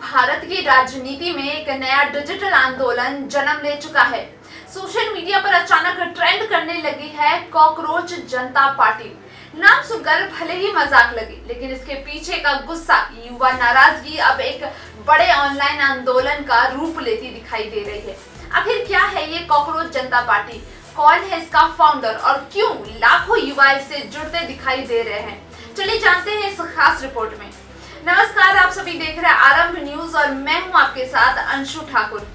भारत की राजनीति में एक नया डिजिटल आंदोलन जन्म ले चुका है। सोशल मीडिया पर अचानक ट्रेंड करने लगी है कॉकरोच जनता पार्टी। नाम सुनकर भले ही मजाक लगी, लेकिन इसके पीछे का गुस्सा, युवा नाराजगी अब एक बड़े ऑनलाइन आंदोलन का रूप लेती दिखाई दे रही है। आखिर क्या है ये कॉकरोच जनता पार्टी, कौन है इसका फाउंडर और क्यों लाखों युवा इससे जुड़ते दिखाई दे रहे हैं? चलिए जानते हैं इस खास रिपोर्ट में। नमस्कार, आप सभी देख रहे हैं आरंभ न्यूज और मैं हूं आपके साथ अंशु ठाकुर।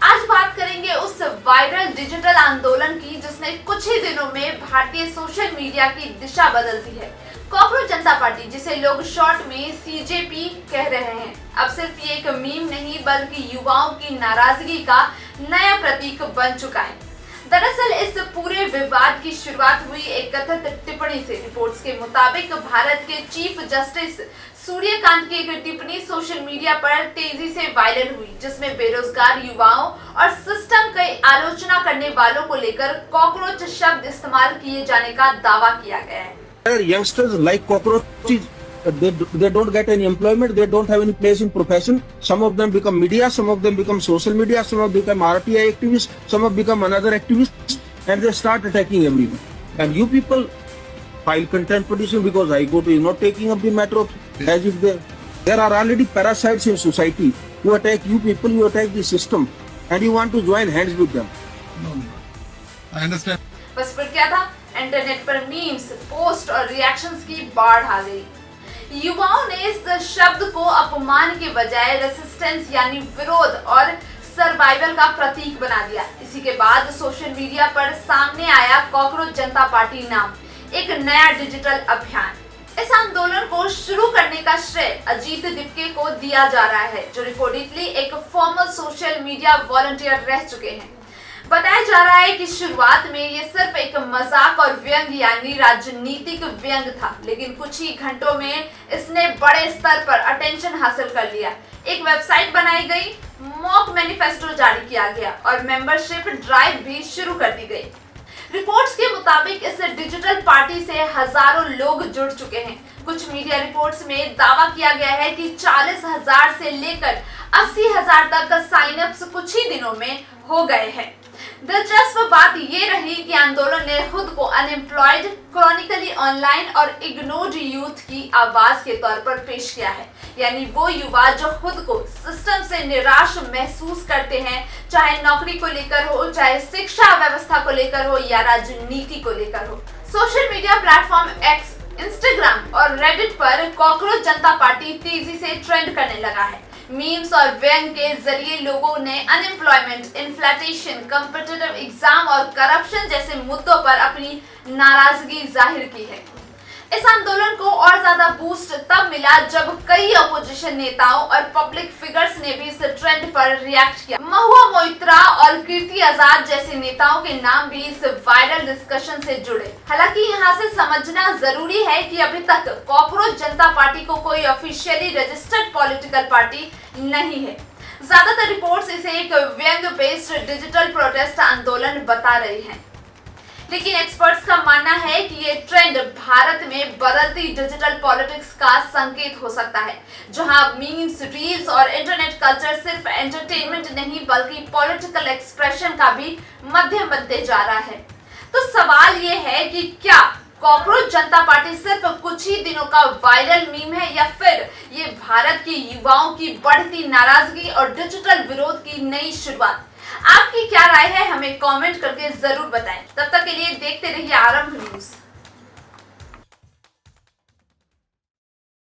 आज बात करेंगे उस वायरल डिजिटल आंदोलन की जिसने कुछ ही दिनों में भारतीय सोशल मीडिया की दिशा बदल दी है। कॉकरोच जनता पार्टी, जिसे लोग शॉर्ट में सीजेपी कह रहे हैं, अब सिर्फ ये एक मीम नहीं बल्कि युवाओं की नाराजगी का नया प्रतीक बन चुका है। दरअसल इस पूरे विवाद की शुरुआत हुई एक कथित टिप्पणी से। रिपोर्ट्स के मुताबिक भारत के चीफ जस्टिस सूर्यकांत की एक टिप्पणी सोशल मीडिया पर तेजी से वायरल हुई, जिसमें बेरोजगार युवाओं और सिस्टम की आलोचना करने वालों को लेकर कॉकरोच शब्द इस्तेमाल किए जाने का दावा किया गया है। Youngsters like cockroaches, they don't get any employment, they don't have any place in profession. Some of them become media, some of them become social media, some of them become RTI activists, some of become another activists, and they start attacking everyone. And you people file contempt petition because I go to, you're not taking up the matter of as if there are already parasites in society who attack you people, you attack the system, and you want to join hands with them. No, I understand. बस फिर क्या था? Internet पर memes, post और reactions की बाढ़ आ गई। युवाओं ने इस शब्द को अपमान के बजाय रेसिस्टेंस यानी विरोध और सर्वाइवल का प्रतीक बना दिया। इसी के बाद सोशल मीडिया पर सामने आया कॉकरोच जनता पार्टी नाम, एक नया डिजिटल अभियान। इस आंदोलन को शुरू करने का श्रेय अजीत दिपके को दिया जा रहा है, जो रिपोर्टेडली एक फॉर्मल सोशल मीडिया वॉलंटियर रह चुके हैं। बताया जा रहा है कि शुरुआत में ये सिर्फ एक मजाक और व्यंग यानी राजनीतिक व्यंग था, लेकिन कुछ ही घंटों में इसने बड़े स्तर पर अटेंशन हासिल कर लिया। एक वेबसाइट बनाई गई, मॉक मैनिफेस्टो जारी किया गया और मेंबरशिप ड्राइव भी शुरू कर दी गई। रिपोर्ट्स के मुताबिक इस डिजिटल पार्टी से हजारों लोग जुड़ चुके हैं। कुछ मीडिया रिपोर्ट्स में दावा किया गया है कि 40,000 से लेकर 80,000 तक साइन अप्स कुछ ही दिनों में हो गए हैं। दिलचस्प बात ये रही कि आंदोलन ने खुद को अनएम्प्लॉयड, क्रॉनिकली ऑनलाइन और इग्नोर्ड यूथ की आवाज के तौर पर पेश किया है, यानी वो युवा जो खुद को सिस्टम से निराश महसूस करते हैं, चाहे नौकरी को लेकर हो, चाहे शिक्षा व्यवस्था को लेकर हो या राजनीति को लेकर हो। Social media platform x, Instagram और रेडिट पर कॉकरोच जनता पार्टी तेजी से ट्रेंड करने लगा है। मीम्स और व्यंग के जरिए लोगों ने अनएम्प्लॉयमेंट, इन्फ्लेशन, कॉम्पिटिटिव एग्जाम और करप्शन जैसे मुद्दों पर अपनी नाराजगी जाहिर की है। इस आंदोलन को और ज्यादा बूस्ट तब मिला जब कई अपोजिशन नेताओं और पब्लिक फिगर्स ने भी इस ट्रेंड पर रिएक्ट किया। महुआ मोइत्रा और कीर्ति आजाद जैसे नेताओं के नाम भी इस वायरल डिस्कशन से जुड़े। हालांकि यहाँ से समझना जरूरी है कि अभी तक कॉकरोच जनता पार्टी को कोई ऑफिशियली रजिस्टर्ड पॉलिटिकल पार्टी नहीं है। ज्यादातर रिपोर्ट्स इसे एक व्यंग बेस्ड डिजिटल प्रोटेस्ट आंदोलन बता रही हैं। लेकिन एक्सपर्ट्स का मानना है कि ये ट्रेंड भारत में बदलती डिजिटल पॉलिटिक्स का संकेत हो सकता है, जहां मीम्स, रील्स और इंटरनेट कल्चर सिर्फ एंटरटेनमेंट नहीं बल्कि पॉलिटिकल एक्सप्रेशन का भी माध्यम बनते जा रहा है। तो सवाल ये है कि क्या कॉकरोच जनता पार्टी सिर्फ कुछ ही दिनों का वायरल मीम है या फिर ये भारत के युवाओं की बढ़ती नाराजगी और डिजिटल विरोध की नई शुरुआत? आपकी क्या राय है, हमें कमेंट करके जरूर बताएं। तब तक के लिए देखते रहिए आरंभ न्यूज।